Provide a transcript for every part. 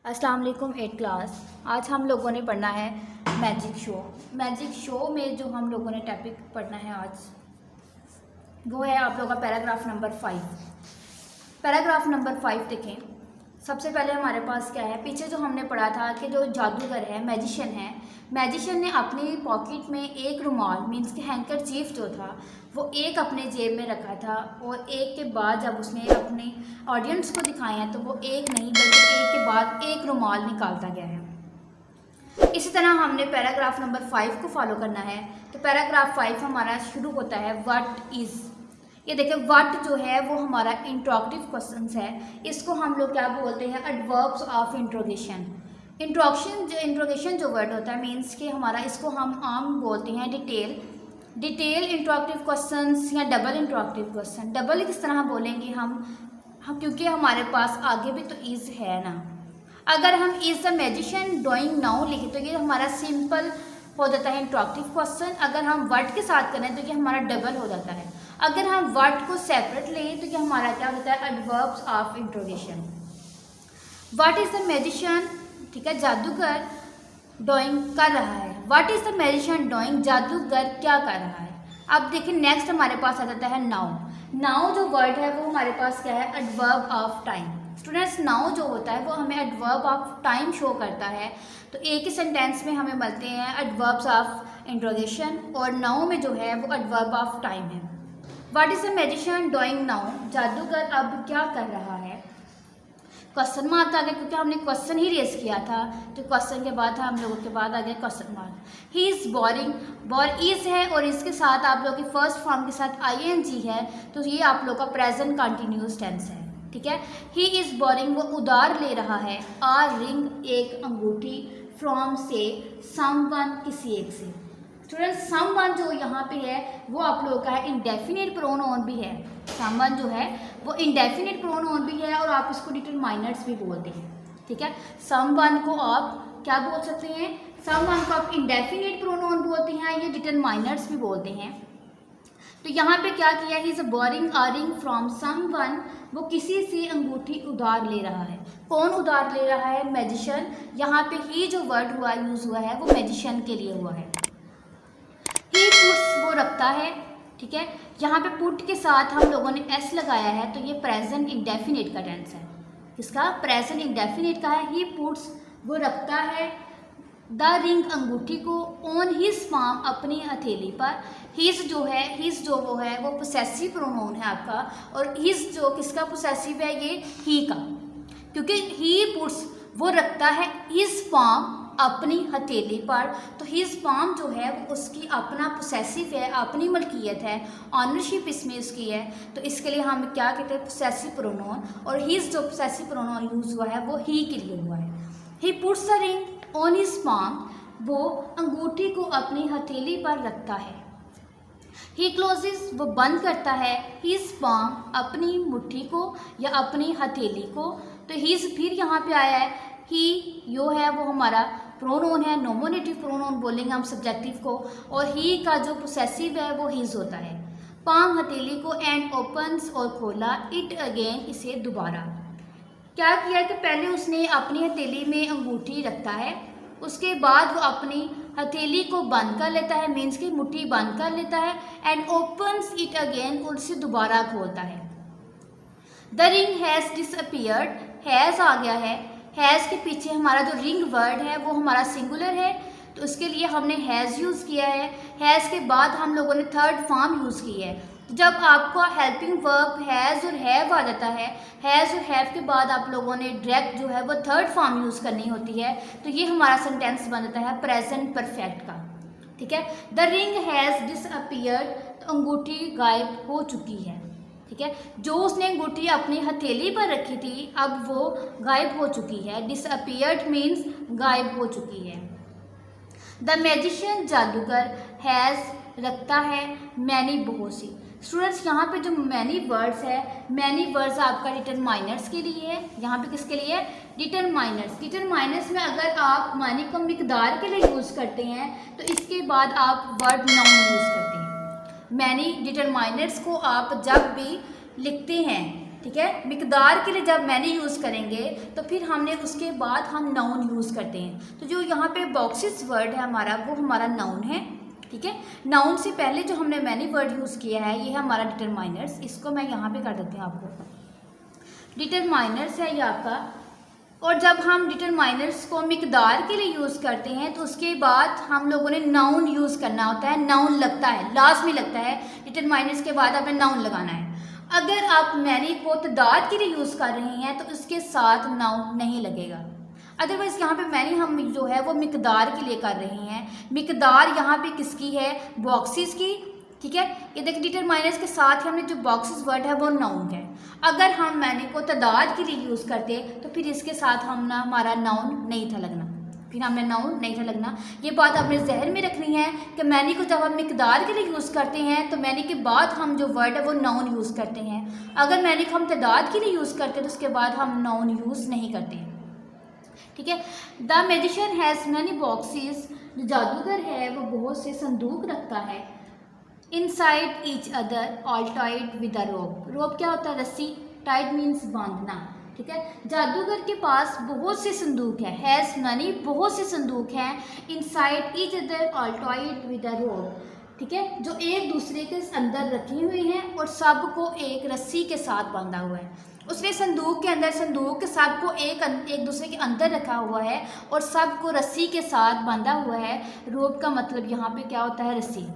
अस्सलाम वालेकुम 8th class. आज हम लोगों ने पढ़ना है मैजिक शो। मैजिक शो में जो हम लोगों ने टॉपिक पढ़ना है आज वो है आप लोगों का पैराग्राफ नंबर 5। पैराग्राफ नंबर 5 देखें। सबसे पहले हमारे पास क्या है, पीछे जो हमने पढ़ा था कि जो जादूगर है, मैजिशियन ने अपनी पॉकेट में एक रुमाल मीन्स के हैंकरचीफ जो था वो एक अपने जेब में रखा था और एक के बाद जब उसने अपने ऑडियंस को दिखाया तो वो एक नहीं बल्कि एक के बाद एक रुमाल निकालता गया है। इसी तरह हमने पैराग्राफ नंबर 5 को फॉलो करना है। तो पैराग्राफ 5 हमारा शुरू होता है व्हाट इज़। ये देखिए व्हाट जो है वो हमारा इंट्रोगेटिव क्वेश्चंस है। इसको हम लोग क्या बोलते हैं, एडवर्ब्स ऑफ इंट्रोगेशन। इंट्रोगेशन जो वर्ड होता है मीन्स कि हमारा इसको हम आम बोलते हैं डिटेल इंट्रोगेटिव क्वेश्चंस या डबल इंट्रोगेटिव क्वेश्चन। डबल किस तरह बोलेंगे हम क्योंकि हमारे पास आगे भी तो इज़ है ना। अगर हम is the magician doing now लिखें तो ये हमारा सिंपल हो जाता है इंट्रोगेटिव क्वेश्चन। अगर हम वर्ड के साथ करें तो ये हमारा डबल हो जाता है। अगर हम वर्ड को सेपरेट लें तो ये हमारा क्या होता है, adverbs of interrogation. What is the magician, ठीक है, जादूगर डूइंग कर रहा है। What is the magician doing, जादूगर क्या कर रहा है। अब देखिए नेक्स्ट हमारे पास आ जाता है नाउ जो वर्ड है वो हमारे पास क्या है, adverb of time. Students now जो होता है वो हमें एडवर्ब ऑफ टाइम शो करता है। तो एक ही सेंटेंस में हमें मिलते हैं एडवर्ब्स ऑफ इंट्रोगेशन और नाउ में जो है वो एडवर्ब ऑफ टाइम है। What is the magician doing now, जादूगर अब क्या कर रहा है। क्वेश्चन मार्क आ गया क्योंकि हमने क्वेश्चन ही रेस किया था। तो क्वेश्चन के बाद हम लोगों के बाद आ गया question mark. He is boring, is है और इसके साथ आप लोगों की फर्स्ट फॉर्म के साथ ing है तो ये आप लोग का प्रेजेंट कंटिन्यूस टेंस है, ठीक है। ही इज़ बोरिंग, वो उधार ले रहा है। आ रिंग, एक अंगूठी। फ्रॉम से, समवन, किसी एक से। स्टूडेंट्स समवन जो यहाँ पे है वो आप लोगों का है इंडेफिनिट प्रोनाउन भी है। समवन जो है वो इंडेफिनिट प्रोनाउन भी है और आप इसको डिटरमाइनर्स भी बोलते हैं, ठीक है। समवन को आप क्या बोल सकते हैं, समवन को आप इंडेफिनिट प्रोनाउन बोलते हैं या डिटरमाइनर्स भी बोलते हैं। तो यहाँ पे क्या किया, he is boring a ring from someone, वो किसी से अंगूठी उधार ले रहा है। कौन उधार ले रहा है, मैजिशियन। यहाँ पे ही जो वर्ड हुआ यूज़ हुआ है वो मैजिशियन के लिए हुआ है। ही पुट्स, वो रखता है, ठीक है। यहाँ पे पुट के साथ हम लोगों ने एस लगाया है तो ये प्रेजेंट इंडेफिनिट का टेंस है। किसका, प्रेजेंट इंडेफिनिट का है। ही पुट्स, वो रखता है द रिंग, अंगूठी को, ऑन हिज पाम, अपनी हथेली पर। हिज जो वो है वो पोसेसिव प्रोनाउन है आपका और हिज जो किसका पोसेसिव है, ये ही का, क्योंकि ही पुट्स वो रखता है हिज पाम, अपनी हथेली पर। तो हिज पाम जो है वो उसकी अपना पोसेसिव है, अपनी मलकियत है, ऑनरशिप इसमें उसकी है। तो इसके लिए हम क्या कहते हैं, पोसेसिव प्रोनाउन। और हिज जो पोसेसिव प्रोनाउन यूज़ हुआ है वो ही के लिए हुआ है। He puts the ring on his palm, वो अंगूठी को अपनी हथेली पर रखता है। ही क्लोजेस, वो बंद करता है, हिज पाम, अपनी मुट्ठी को या अपनी हथेली को। तो हिज फिर यहाँ पे आया है, ही यो है वो हमारा प्रोनाउन है, नोमिनेटिव प्रोनाउन बोलेंगे हम सब्जेक्टिव को, और ही का जो पोसेसिव है वो हिज होता है। पाम, हथेली को, एंड ओपन्स, और खोला, इट अगेन, इसे दोबारा। क्या किया कि पहले उसने अपनी हथेली में अंगूठी रखता है, उसके बाद वो अपनी हथेली को बंद कर लेता है, मीन्स की मुट्ठी बंद कर लेता है, एंड ओपन्स इट अगेन, और उसे दोबारा खोलता है। The ring has disappeared, has आ गया है। हैज़ के पीछे हमारा जो रिंग वर्ड है वो हमारा सिंगुलर है तो उसके लिए हमने हैज़ यूज़ किया है। हैज़ के बाद हम लोगों ने थर्ड फॉर्म यूज़ की है। तो जब आपका हेल्पिंग वर्ब हैज़ और हैव आ जाता है, हैज़ और हैव के बाद आप लोगों ने डायरेक्ट जो है वो थर्ड फॉर्म यूज़ करनी होती है। तो ये हमारा सेंटेंस बन जाता है प्रेजेंट परफेक्ट का, ठीक है। द रिंग हैज़ डिसअपियर्ड, तो अंगूठी गायब हो चुकी है, ठीक है। जो उसने अंगूठी अपनी हथेली पर रखी थी अब वो गायब हो चुकी है। डिसअपियर्ड मीन्स गायब हो चुकी है। द मैजिशियन, जादूगर, हैज़, रखता है, मैनी, बहुत सी। स्टूडेंट्स यहाँ पे जो मैनी वर्ड्स है, मैनी वर्ड्स आपका डिटरमाइनर्स के लिए है। यहाँ पे किसके लिए है, डिटरमाइनर्स में अगर आप मैनी को मिकदार के लिए यूज़ करते हैं तो इसके बाद आप वर्ड नाउन यूज़ करते हैं। मैनी डिटरमाइनर्स को आप जब भी लिखते हैं ठीक है। मिकदार के लिए जब मैनी यूज़ करेंगे तो फिर हमने उसके बाद हम नाउन यूज़ करते हैं। तो जो यहाँ पे बॉक्सेस वर्ड है हमारा, वो हमारा नाउन है, ठीक है। नाउन से पहले जो हमने मैनी वर्ड यूज़ किया है ये है हमारा डिटरमाइनर्स। इसको मैं यहाँ पे कर देती हूँ आपको। डिटरमाइनर्स है ये आपका। और जब हम डिटरमाइनर्स को मिकदार के लिए यूज़ करते हैं तो उसके बाद हम लोगों ने नाउन यूज़ करना होता है। नाउन लगता है, लाजमी लगता है। डिटरमाइनर्स के बाद आपने नाउन लगाना है। अगर आप मैनी को तादाद के लिए यूज़ कर रहे हैं तो उसके साथ नाउन नहीं लगेगा। अदरवाइज़ यहाँ पे मैनी हम जो है वो मिकदार के लिए कर रहे हैं। मिकदार यहाँ पे किसकी है? बॉक्सेस की, ठीक है। ये देखिए डिटरमाइनर्स के साथ हमने जो बॉक्सेस वर्ड है वो नाउन है। अगर हम मैनी को तादाद के लिए यूज़ करते तो फिर इसके साथ हमारा नाउन नहीं था लगना, फिर हमें नाउन नहीं था लगना। ये बात आपने जहन में रखनी है कि मैनी को जब हम मिकदार के लिए यूज़ करते हैं तो मैनी के बाद हम जो वर्ड है वो नाउन यूज़ करते हैं। अगर मैनी को हम तादाद के लिए यूज़ करते हैं तो उसके बाद हम नाउन यूज़ नहीं करते, ठीक है। The magician has many boxes, जो जादूगर है वो बहुत से संदूक रखता है। Inside each other all tied with a rope. Rope क्या होता है? रस्सी। टाइड मीन्स बांधना, ठीक है। जादूगर के पास बहुत से संदूक है। हैज़ मैनी, बहुत से संदूक हैं। Inside each other all tied with a rope, ठीक है, जो एक दूसरे के अंदर रखी हुई हैं और सबको एक रस्सी के साथ बांधा हुआ है। उसने संदूक के अंदर, संदूक के सबको एक दूसरे के अंदर रखा हुआ है और सबको रस्सी के साथ बांधा हुआ है। रोप का मतलब यहाँ पे क्या होता है? रस्सी।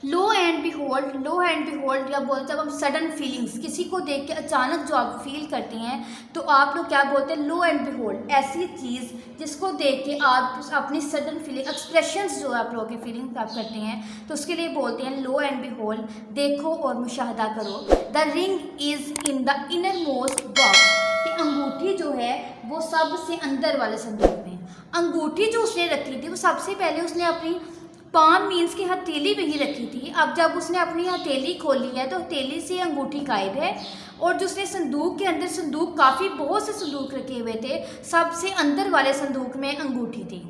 Lo and behold, lo and behold या बोलते जब हम सडन फीलिंग्स, किसी को देख के अचानक जो आप फील करते हैं तो आप लोग क्या बोलते हैं? लो एंड बिहोल्ड। ऐसी चीज़ जिसको देख के आप अपनी सडन फीलिंग, एक्सप्रेशंस जो आप लोगों के फीलिंग आप करते हैं तो उसके लिए बोलते हैं लो एंड बिहोल्ड। देखो और मुशाहदा करो। The ring is in the innermost box, कि अंगूठी जो है वो सबसे अंदर वाले संदूक में। अंगूठी जो उसने रखी थी वो सबसे पहले उसने अपनी पाम मीन्स की हथेली में ही रखी थी। अब जब उसने अपनी हथेली खोली है तो हथेली से अंगूठी गायब है। और जो उसने संदूक के अंदर, संदूक काफ़ी बहुत से संदूक रखे हुए थे, सबसे अंदर वाले संदूक में अंगूठी थी।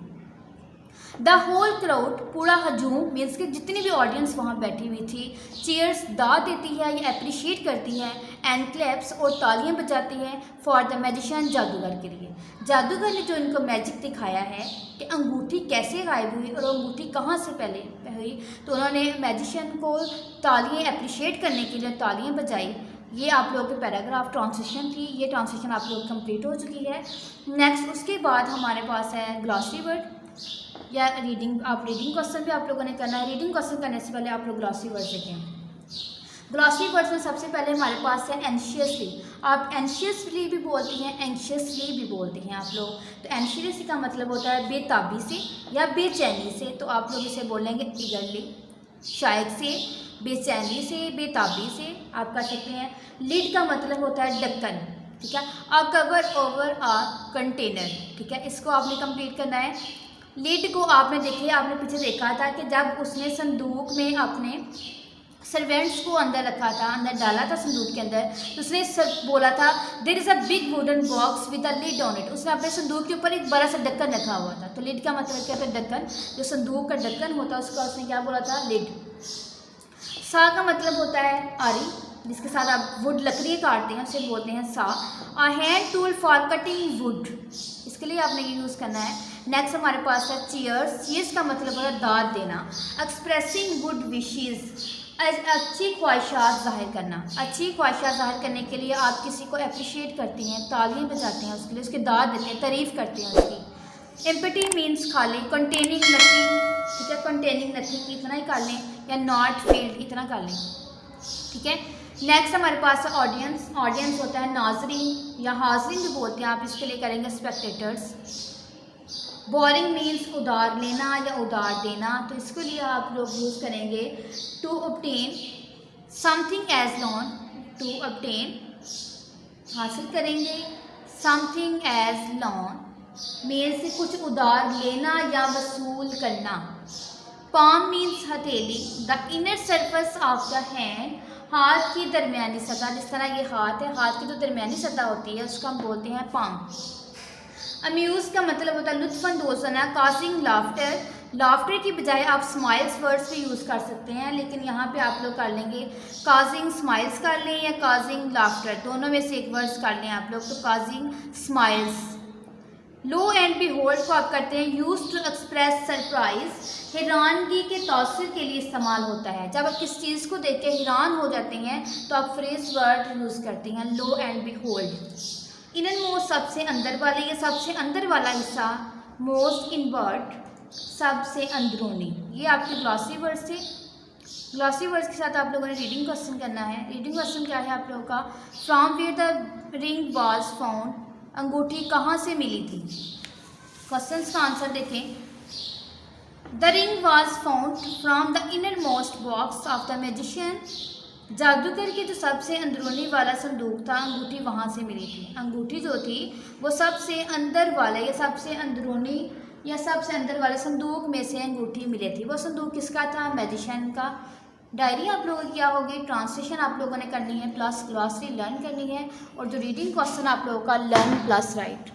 द होल क्राउड, पूरा हजूम मीन्स कि जितनी भी ऑडियंस वहाँ बैठी हुई थी, चीयर्स दाद देती है या अप्रिशिएट करती है, एंड क्लैप्स और तालियां बजाती हैं फॉर द मैजिशियन, जादूगर के लिए। जादूगर ने जो इनको मैजिक दिखाया है कि अंगूठी कैसे गायब हुई और अंगूठी कहाँ से पहले हुई, तो उन्होंने मैजिशियन को तालियां अप्रिशिएट करने के लिए तालियां बजाई। ये आप लोगों के पैराग्राफ ट्रांसलेशन थी। ये ट्रांसलेशन आप लोग कंप्लीट हो चुकी है। नेक्स्ट उसके बाद हमारे पास है ग्लॉसरी वर्ड या रीडिंग। आप रीडिंग क्वेश्चन भी आप लोगों ने करना है। रीडिंग क्वेश्चन करने से पहले आप लोग ग्लॉसरी वर्ड सीखें। ग्लॉसरी वर्ड्स में सबसे पहले हमारे पास है एंशियसली। आप एंशियसली भी बोलती हैं, एंशियसली भी बोलते हैं आप लोग। तो एंशियसली का मतलब होता है बेताबी से या बेचैनी से। तो आप लोग इसे बोलेंगे ईगरली, शायद से, बेचैनी से, बेताबी से आप कर सकते हैं। लिड का मतलब होता है ढक्कन, ठीक है। अ कवर ओवर अ कंटेनर, ठीक है, इसको आपने कंप्लीट करना है। लिड को आपने देखिए, आपने पीछे देखा था कि जब उसने संदूक में अपने सर्वेंट्स को अंदर रखा था, अंदर डाला था संदूक के अंदर, तो उसने बोला था there is a big wooden box with a lid on it. उसने अपने संदूक के ऊपर एक बड़ा सा ढक्कन रखा हुआ था। तो लिड का मतलब क्या था? ढक्कन। जो संदूक का ढक्कन होता है उसका उसने क्या बोला था? लिड। सा का मतलब होता है आरी, जिसके साथ आप वुड, लकड़ी काटते हैं, उसे बोलते हैं सा। A hand tool for cutting would, इसके लिए आपने ये यूज़ करना है। नेक्स्ट हमारे पास है चीयर्स। चीयर्स का मतलब होता है दाद देना। एक्सप्रेसिंग गुड विशेज़, अच्छी ख्वाहिशात ज़ाहिर करना। अच्छी ख्वाहिशात ज़ाहिर करने के लिए आप किसी को अप्रिशिएट करती हैं, तालियां बजाते हैं उसके लिए, उसकी दाद देते हैं, तारीफ़ करते हैं उसकी। एम्पटी मीन्स खाली, कंटेनिंग नथिंग, ठीक है, कंटेनिंग नथिंग इतना ही कर लें, या नॉट फील्ड इतना कर लें, ठीक है। नेक्स्ट हमारे पास है ऑडियंस। ऑडियंस होता है नाजरीन या हाजरीन भी बोलते हैं, आप इसके लिए करेंगे स्पेक्टेटर्स। बोरिंग मीन्स उधार लेना या उधार देना, तो इसके लिए आप लोग यूज़ करेंगे to obtain something as loan, to obtain हासिल करेंगे, समथिंग एज लोन मीन्स से कुछ उधार लेना या वसूल करना। पाम मीन्स हथेली, the inner surface of the hand, हाथ की दरमियानी सतह, जिस तरह ये हाथ है, हाथ की जो दरमियानी सतह होती है उसको हम बोलते हैं पाम। अम्यूज़ का मतलब होता है लुत्फ़अंदोज़ होना, काजिंग लाफ्टर, लाफ्टर की बजाय आप स्माइल्स वर्ड्स भी यूज़ कर सकते हैं, लेकिन यहाँ पे आप लोग कर लेंगे काजिंग स्माइल्स कर लें या काजिंग लाफ्टर, दोनों में से एक वर्ड्स कर लें आप लोग, तो causing smiles. Low and behold को आप करते हैं यूज टू एक्सप्रेस सरप्राइज, हैरानगी के तासुर के लिए इस्तेमाल होता है। जब आप किस चीज़ को देख के हैरान हो जाते हैं तो आप फ्रेज वर्ड यूज़ करते हैं लो एंड बिहोल्ड। इनर मोस्ट सबसे अंदर वाले, ये सबसे अंदर वाला हिस्सा, मोस्ट इनवर्ट सबसे अंदरूनी। ये आपके ग्लॉसी वर्ड्स थे। ग्लॉसी वर्ड्स के साथ आप लोगों ने रीडिंग क्वेश्चन करना है। रीडिंग क्वेश्चन क्या है आप लोगों का, from where the ring was found, अंगूठी कहाँ से मिली थी। क्वेश्चन का आंसर देखें, the ring was found from the innermost box of the magician, जादूगर के जो सबसे अंदरूनी वाला संदूक था, अंगूठी वहाँ से मिली थी। अंगूठी जो थी वो सबसे अंदर वाले या सबसे अंदरूनी या सबसे अंदर वाले संदूक में से अंगूठी मिली थी। वो संदूक किसका था, मैजिशियन का। डायरी आप लोगों की क्या होगी, ट्रांसलेशन आप लोगों ने करनी है प्लस ग्लॉसरी लर्न करनी है, और जो रीडिंग क्वेश्चन आप लोगों का लर्न प्लस राइट।